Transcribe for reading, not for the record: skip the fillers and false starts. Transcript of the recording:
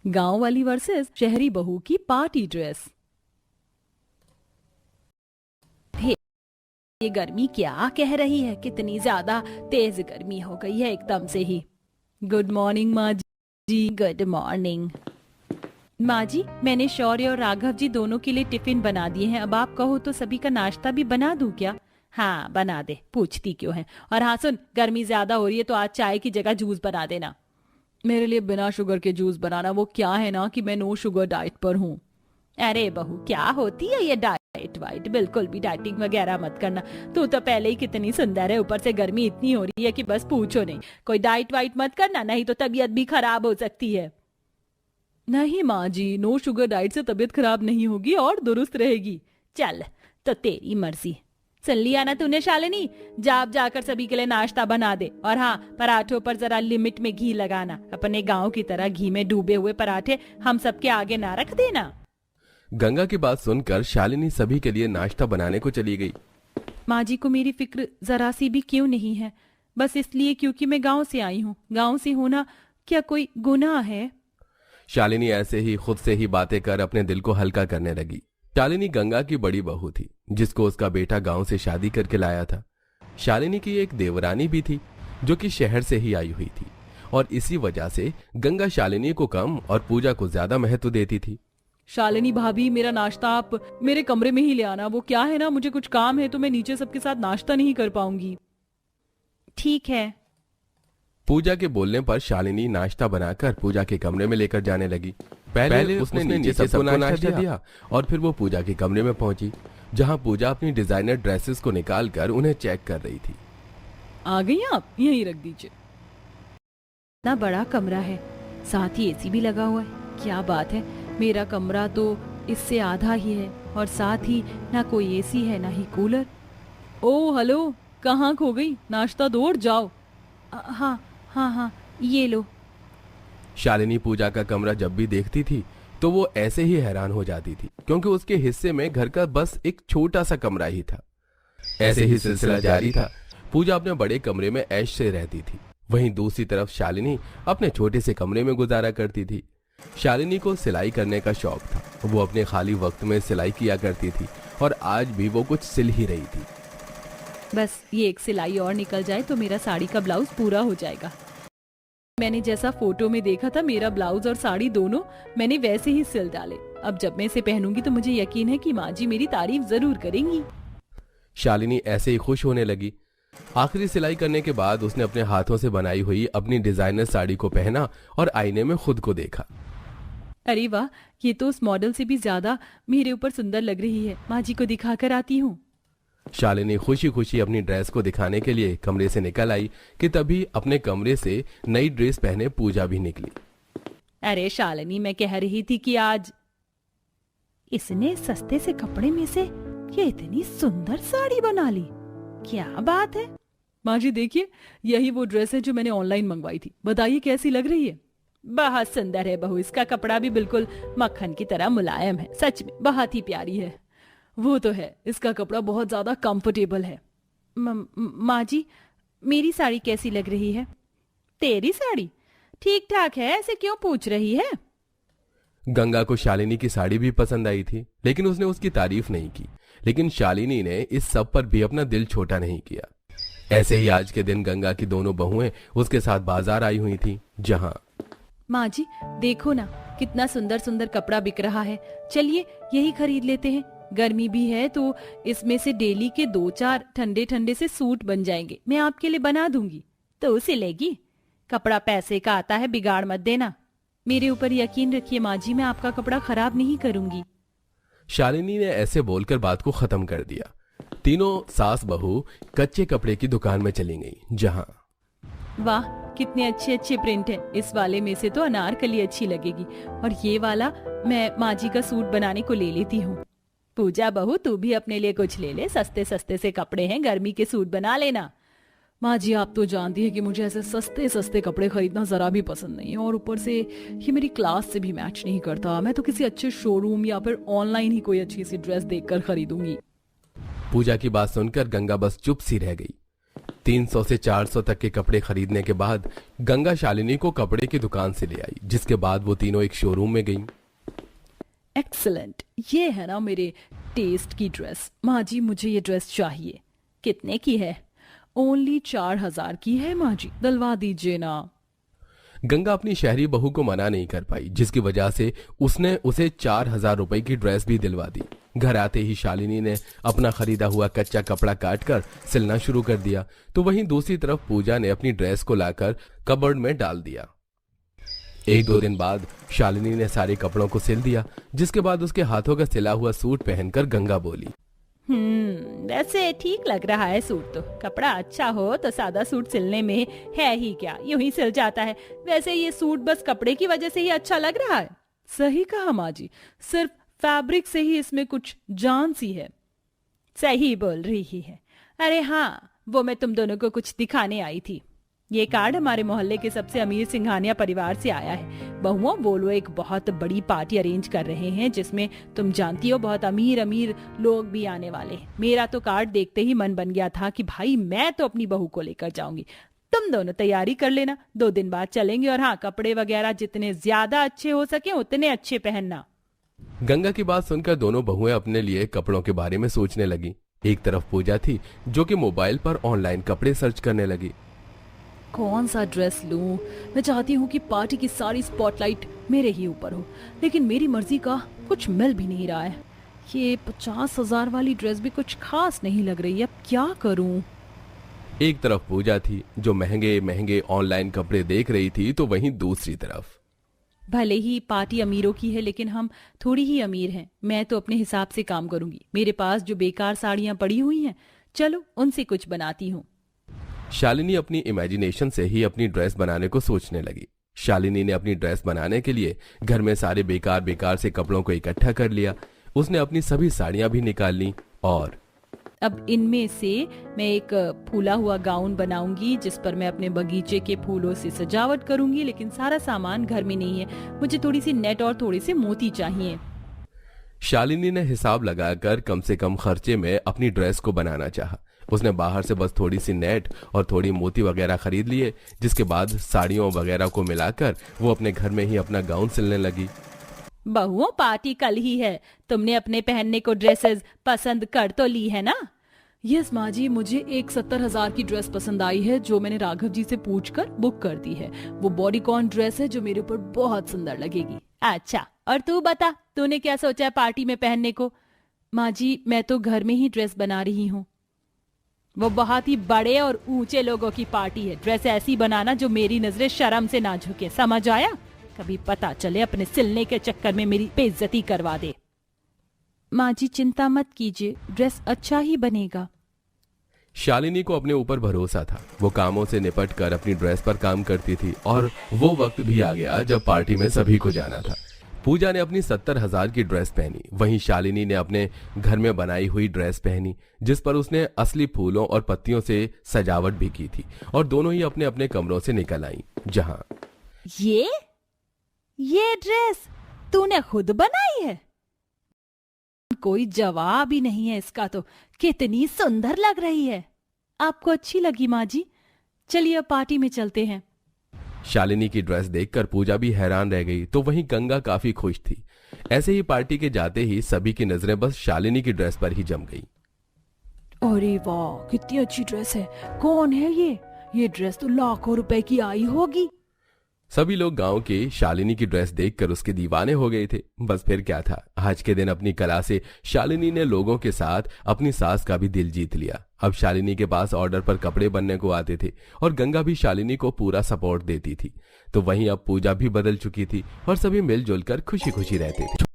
गांव वाली वर्सेस शहरी बहू की पार्टी ड्रेस। हे, ये गर्मी क्या कह रही है, कितनी ज्यादा तेज गर्मी हो गई है एकदम से ही। गुड मॉर्निंग माँ जी। गुड मॉर्निंग माँ जी, मैंने शौर्य और राघव जी दोनों के लिए टिफिन बना दिए हैं। अब आप कहो तो सभी का नाश्ता भी बना दूं क्या? हाँ बना दे, पूछती क्यों है। और हाँ सुन, गर्मी ज्यादा हो रही है तो आज चाय की जगह जूस बना देना। मेरे लिए बिना शुगर के जूस बनाना। वो क्या है ना कि मैं नो शुगर डाइट पर हूँ। अरे बहू, क्या होती है ये डाइट वाइट? बिल्कुल भी डाइटिंग वगैरह मत करना। तू तो पहले ही कितनी सुंदर है, ऊपर से गर्मी इतनी हो रही है कि बस पूछो नहीं। कोई डाइट वाइट मत करना, नहीं तो तबीयत भी खराब हो सकती है। नहीं माँ जी, नो शुगर डाइट से तबीयत खराब नहीं होगी और दुरुस्त रहेगी। चल तो तेरी मर्जी। सुन लिया ना तूने शालिनी, जाप जाकर सभी के लिए नाश्ता बना दे। और हाँ, पराठों पर जरा लिमिट में घी लगाना। अपने गांव की तरह घी में डूबे हुए पराठे हम सबके आगे ना रख देना। गंगा की बात सुनकर शालिनी सभी के लिए नाश्ता बनाने को चली गई। माँ जी को मेरी फिक्र जरा सी भी क्यों नहीं है? बस इसलिए क्योंकि मैं गांव से आई हूँ। गांव से होना क्या कोई गुनाह है? शालिनी ऐसे ही खुद से ही बातें कर अपने दिल को हल्का करने लगी। शालिनी गंगा की बड़ी बहू थी, जिसको उसका बेटा गांव से शादी करके लाया था। शालिनी की एक देवरानी भी थी, जो कि शहर से ही आई हुई थी, और इसी वजह से गंगा शालिनी को कम और पूजा को ज्यादा महत्व देती थी। शालिनी भाभी, मेरा नाश्ता आप मेरे कमरे में ही ले आना। वो क्या है ना, मुझे कुछ काम है तो मैं नीचे सबके साथ नाश्ता नहीं कर पाऊंगी। ठीक है। पूजा के बोलने पर शालिनी नाश्ता बनाकर पूजा के कमरे में लेकर जाने लगी। पहले उसने नीचे सबको नाश्ता दिया और फिर वो पूजा के कमरे में पहुंची, जहां पूजा अपनी डिजाइनर ड्रेसेस को निकालकर उन्हें चेक कर रही थी। आ गई आप, यहीं रख दीजिए। इतना बड़ा कमरा है, साथ ही एसी भी लगा हुआ है। क्या बात है, मेरा कमरा तो इससे आधा ही है और साथ ही ना कोई एसी है ना ही कूलर। ओ हेलो, कहाँ खो गई? नाश्ता दो और जाओ। हाँ हाँ हाँ, ये लो। शालिनी पूजा का कमरा जब भी देखती थी तो वो ऐसे ही हैरान हो जाती थी, क्योंकि उसके हिस्से में घर का बस एक छोटा सा कमरा ही था। ऐसे ही सिलसिला जारी था। पूजा अपने बड़े कमरे में ऐश से रहती थी, वहीं दूसरी तरफ शालिनी अपने छोटे से कमरे में गुजारा करती थी। शालिनी को सिलाई करने का शौक था। वो अपने खाली वक्त में सिलाई किया करती थी और आज भी वो कुछ सिल ही रही थी। बस ये एक सिलाई और निकल जाए तो मेरा साड़ी का ब्लाउज पूरा हो जाएगा। मैंने जैसा फोटो में देखा था, मेरा ब्लाउज और साड़ी दोनों मैंने वैसे ही सिल डाले। अब जब मैं इसे पहनूंगी तो मुझे यकीन है कि माँ जी मेरी तारीफ जरूर करेंगी। शालिनी ऐसे ही खुश होने लगी। आखिरी सिलाई करने के बाद उसने अपने हाथों से बनाई हुई अपनी डिजाइनर साड़ी को पहना और आईने में खुद को देखा। अरे वाह, ये तो उस मॉडल से भी ज्यादा मेरे ऊपर सुंदर लग रही है। माँ जी को दिखाकर आती हूँ। शालिनी खुशी खुशी अपनी ड्रेस को दिखाने के लिए कमरे से निकल आई कि तभी अपने कमरे से नई ड्रेस पहने पूजा भी निकली। अरे शालिनी, मैं कह रही थी कि आज इसने सस्ते से कपड़े में से ये इतनी सुंदर साड़ी बना ली। क्या बात है? माँ जी देखिए, यही वो ड्रेस है जो मैंने ऑनलाइन मंगवाई थी। बताइए कैसी लग रही है? बहुत सुंदर है बहू, इसका कपड़ा भी बिल्कुल मक्खन की तरह मुलायम है। सच में बहुत ही प्यारी है। वो तो है, इसका कपड़ा बहुत ज्यादा कंफर्टेबल है। माँ जी, मेरी साड़ी कैसी लग रही है? तेरी साड़ी ठीक ठाक है, ऐसे क्यों पूछ रही है? गंगा को शालिनी की साड़ी भी पसंद आई थी, लेकिन उसने उसकी तारीफ नहीं की। लेकिन शालिनी ने इस सब पर भी अपना दिल छोटा नहीं किया। ऐसे ही आज के दिन गंगा की दोनों बहुएं उसके साथ बाजार आई हुई थी, जहां माँ जी देखो ना, कितना सुंदर सुंदर कपड़ा बिक रहा है। चलिए यही खरीद लेते हैं। गर्मी भी है तो इसमें से डेली के 2-4 ठंडे ठंडे से सूट बन जाएंगे। मैं आपके लिए बना दूंगी। तो सिलेगी? कपड़ा पैसे का आता है, बिगाड़ मत देना। मेरे ऊपर यकीन रखिए माँ जी, मैं आपका कपड़ा खराब नहीं करूंगी। शालिनी ने ऐसे बोलकर बात को खत्म कर दिया। तीनों सास बहू कच्चे कपड़े की दुकान में चली गई, जहां वाह, कितने अच्छे अच्छे प्रिंट हैं। इस वाले में से तो अनारकली अच्छी लगेगी और ये वाला मैं माँ जी का सूट बनाने को ले लेती हूँ। पूजा बहू, तू भी अपने लिए कुछ ले ले। सस्ते सस्ते से कपड़े हैं, गर्मी के सूट बना लेना। माँ जी आप तो जानती है कि मुझे ऐसे सस्ते सस्ते कपड़े खरीदना जरा भी पसंद नहीं है, और ऊपर से ये मेरी क्लास से भी मैच नहीं करता। मैं तो किसी अच्छे शोरूम या फिर ऑनलाइन ही कोई अच्छी सी ड्रेस देखकर खरीदूंगी। पूजा की बात सुनकर गंगा बस चुप सी रह गई। 300 से 400 तक के कपड़े खरीदने के बाद गंगा शालिनी को कपड़े की दुकान से ले आई, जिसके बाद वो तीनों एक शोरूम में गईं। एक्सीलेंट, ये है ना मेरे टेस्ट की ड्रेस। माँ जी मुझे ये ड्रेस चाहिए। कितने की है? ओनली 4000 की है माँ जी, दिलवा दीजिए ना। गंगा अपनी शहरी बहू को मना नहीं कर पाई, जिसकी वजह से उसने उसे 4000 रुपए की ड्रेस भी दिलवा दी। घर आते ही शालिनी ने अपना खरीदा हुआ कच्चा कपड़ा काटकर सिलना शुरू कर दिया, तो वहीं दूसरी तरफ पूजा ने अपनी ड्रेस को लाकर कबर्ड में डाल दिया। 1-2 दिन बाद शालिनी ने सारे कपड़ों को सिल दिया, जिसके बाद उसके हाथों का सिला हुआ सूट पहनकर गंगा बोली, वैसे ठीक लग रहा है सूट तो। कपड़ा अच्छा हो तो सादा सूट सिलने में है ही क्या, यूं ही सिल जाता है। वैसे ये सूट बस कपड़े की वजह से ही अच्छा लग रहा है। सही कहा माँ जी, सिर्फ फैब्रिक से ही इसमें कुछ जान सी है। सही बोल रही है। अरे हाँ, वो मैं तुम दोनों को कुछ दिखाने आई थी। ये कार्ड हमारे मोहल्ले के सबसे अमीर सिंघानिया परिवार से आया है। बहुओं, वो लोग एक बहुत बड़ी पार्टी अरेंज कर रहे हैं, जिसमें तुम जानती हो बहुत अमीर अमीर लोग भी आने वाले हैं। मेरा तो कार्ड देखते ही मन बन गया था कि भाई मैं तो अपनी बहू को लेकर जाऊंगी। तुम दोनों तैयारी कर लेना, 2 दिन बाद चलेंगे। और हाँ, कपड़े वगैरह जितने ज्यादा अच्छे हो सके उतने अच्छे पहनना। गंगा की बात सुनकर दोनों बहुएं अपने लिए कपड़ों के बारे में सोचने लगी। एक तरफ पूजा थी, जो कि मोबाइल पर ऑनलाइन कपड़े सर्च करने लगी। कौन सा ड्रेस लूं? मैं चाहती हूँ कि पार्टी की सारी स्पॉटलाइट मेरे ही ऊपर हो, लेकिन मेरी मर्जी का कुछ मिल भी नहीं रहा है। ये 50,000 वाली ड्रेस भी कुछ खास नहीं लग रही है, अब क्या करूं? एक तरफ पूजा थी, जो महंगे महंगे ऑनलाइन कपड़े देख रही थी, तो वहीं दूसरी तरफ भले ही पार्टी अमीरों की है, लेकिन हम थोड़ी ही अमीर हैं। मैं तो अपने हिसाब से काम करूंगी। मेरे पास जो बेकार साड़ियां पड़ी हुई हैं, चलो उनसे कुछ बनाती हूँ। शालिनी अपनी इमेजिनेशन से ही अपनी ड्रेस बनाने को सोचने लगी। शालिनी ने अपनी ड्रेस बनाने के लिए घर में सारे बेकार बेकार से कपड़ों को इकट्ठा कर लिया। उसने अपनी सभी साड़ियां भी निकाल ली और अब इनमें से मैं एक फूला हुआ गाउन बनाऊंगी, जिस पर मैं अपने बगीचे के फूलों से सजावट करूंगी। लेकिन सारा सामान घर में नहीं है, मुझे थोड़ी सी नेट और थोड़े से मोती चाहिए। शालिनी ने हिसाब लगाकर कम से कम खर्चे में अपनी ड्रेस को बनाना चाहा। उसने बाहर से बस थोड़ी सी नेट और थोड़ी मोती वगैरह खरीद लिए, जिसके बाद साड़ियों वगैरह को मिलाकर वो अपने घर में ही अपना गाउन सिलने लगी। बहुओं, पार्टी कल ही है। तुमने अपने पहनने को ड्रेसेस पसंद कर तो ली है ना? यस माँ जी, मुझे एक 70,000 की ड्रेस पसंद आई है, जो मैंने राघव जी से पूछकर बुक कर दी है। वो बॉडीकॉन ड्रेस है, जो मेरे ऊपर बहुत सुंदर लगेगी। अच्छा, और तू बता, तूने क्या सोचा है पार्टी में पहनने को? माँ जी, मैं तो घर में ही ड्रेस बना रही हूँ। वो बहुत ही बड़े और ऊंचे लोगों की पार्टी है। ड्रेस ऐसी बनाना जो मेरी नजरें शर्म से ना झुके, समझ आया? कभी पता चले अपने सिलने के चक्कर में मेरी बेइज्जती करवा दे। माँ जी चिंता मत कीजिए, ड्रेस अच्छा ही बनेगा। शालिनी को अपने ऊपर भरोसा था। वो कामों से निपट कर अपनी ड्रेस पर काम करती थी और वो वक्त भी आ गया जब पार्टी में सभी को जाना था। पूजा ने अपनी 70,000 की ड्रेस पहनी, वहीं शालिनी ने अपने घर में बनाई हुई ड्रेस पहनी, जिस पर उसने असली फूलों और पत्तियों से सजावट भी की थी। और दोनों ही अपने अपने कमरों से निकल आईं, जहां ये ड्रेस तूने खुद बनाई है? कोई जवाब ही नहीं है इसका तो। कितनी सुंदर लग रही है। आपको अच्छी लगी माँ जी? चलिए अब पार्टी में चलते हैं। शालिनी की ड्रेस देखकर पूजा भी हैरान रह गई, तो वहीं गंगा काफी खुश थी। ऐसे ही पार्टी के जाते ही सभी की नजरें बस शालिनी की ड्रेस पर ही जम गई। अरे वाह, कितनी अच्छी ड्रेस है। कौन है ये ड्रेस तो लाखों रुपए की आई होगी। सभी लोग गांव के शालिनी की ड्रेस देखकर उसके दीवाने हो गए थे। बस फिर क्या था, आज के दिन अपनी कला से शालिनी ने लोगों के साथ अपनी सास का भी दिल जीत लिया। अब शालिनी के पास ऑर्डर पर कपड़े बनने को आते थे और गंगा भी शालिनी को पूरा सपोर्ट देती थी। तो वहीं अब पूजा भी बदल चुकी थी और सभी मिलजुल कर खुशी खुशी रहते थे।